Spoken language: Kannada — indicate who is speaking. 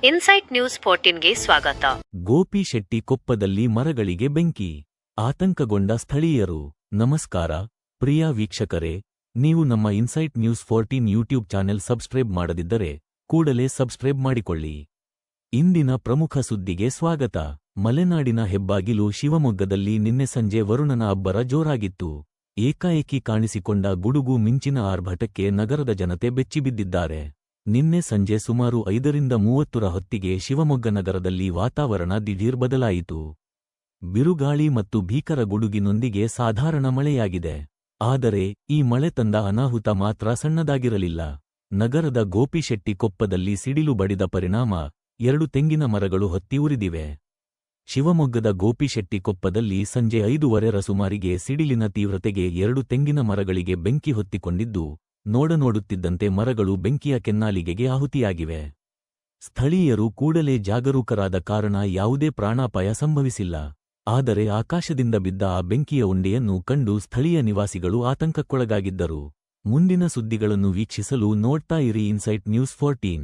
Speaker 1: ಇನ್ಸೈಟ್ ನ್ಯೂಸ್ 14ಗೆ ಸ್ವಾಗತ.
Speaker 2: ಗೋಪಿಶೆಟ್ಟಿ ಕೊಪ್ಪದಲ್ಲಿ ಮರಗಳಿಗೆ ಬೆಂಕಿ, ಆತಂಕಗೊಂಡ ಸ್ಥಳೀಯರು. ನಮಸ್ಕಾರ ಪ್ರಿಯ ವೀಕ್ಷಕರೇ, ನೀವು ನಮ್ಮ insight news 14 YouTube channel subscribe ಮಾಡದಿದ್ದರೆ ಕೂಡಲೇ ಸಬ್ಸ್ಕ್ರೈಬ್ ಮಾಡಿಕೊಳ್ಳಿ. ಇಂದಿನ ಪ್ರಮುಖ ಸುದ್ದಿಗೆ ಸ್ವಾಗತ. ಮಲೆನಾಡಿನ ಹೆಬ್ಬಾಗಿಲು ಶಿವಮೊಗ್ಗದಲ್ಲಿ ನಿನ್ನೆ ಸಂಜೆ ವರುಣನ ಅಬ್ಬರ ಜೋರಾಗಿತ್ತು. ಏಕಾಏಕಿ ಕಾಣಿಸಿಕೊಂಡ ಗುಡುಗು ಮಿಂಚಿನ ಆರ್ಭಟಕ್ಕೆ ನಗರದ ಜನತೆ ಬೆಚ್ಚಿಬಿದ್ದಿದ್ದಾರೆ. ನಿನ್ನೆ ಸಂಜೆ ಸುಮಾರು 5:30 ಹೊತ್ತಿಗೆ ಶಿವಮೊಗ್ಗ ನಗರದಲ್ಲಿ ವಾತಾವರಣ ದಿಢೀರ್ ಬದಲಾಯಿತು. ಬಿರುಗಾಳಿ ಮತ್ತು ಭೀಕರ ಗುಡುಗಿನೊಂದಿಗೆ ಸಾಧಾರಣ ಮಳೆಯಾಗಿದೆ. ಆದರೆ ಈ ಮಳೆ ತಂದ ಅನಾಹುತ ಮಾತ್ರ ಸಣ್ಣದಾಗಿರಲಿಲ್ಲ. ನಗರದ ಗೋಪಿಶೆಟ್ಟಿ ಕೊಪ್ಪದಲ್ಲಿ ಸಿಡಿಲು ಬಡಿದ ಪರಿಣಾಮ 2 ತೆಂಗಿನ ಮರಗಳು ಹೊತ್ತಿ ಉರಿದಿವೆ. ಶಿವಮೊಗ್ಗದ ಗೋಪಿಶೆಟ್ಟಿ ಕೊಪ್ಪದಲ್ಲಿ ಸಂಜೆ 5:30 ಸುಮಾರಿಗೆ ಸಿಡಿಲಿನ ತೀವ್ರತೆಗೆ 2 ತೆಂಗಿನ ಮರಗಳಿಗೆ ಬೆಂಕಿ ಹೊತ್ತಿಕೊಂಡಿದ್ದು, ನೋಡುತ್ತಿದ್ದಂತೆ ಮರಗಳು ಬೆಂಕಿಯ ಕೆನ್ನಾಲಿಗೆಗೆ ಆಹುತಿಯಾಗಿವೆ. ಸ್ಥಳೀಯರು ಕೂಡಲೇ ಜಾಗರೂಕರಾದ ಕಾರಣ ಯಾವುದೇ ಪ್ರಾಣಾಪಾಯ ಸಂಭವಿಸಿಲ್ಲ. ಆದರೆ ಆಕಾಶದಿಂದ ಬಿದ್ದ ಆ ಬೆಂಕಿಯ ಉಂಡೆಯನ್ನು ಕಂಡು ಸ್ಥಳೀಯ ನಿವಾಸಿಗಳು ಆತಂಕಕ್ಕೊಳಗಾಗಿದ್ದರು. ಮುಂದಿನ ಸುದ್ದಿಗಳನ್ನು ವೀಕ್ಷಿಸಲು ನೋಡ್ತಾ ಇರಿ ಇನ್ಸೈಟ್ ನ್ಯೂಸ್ 14.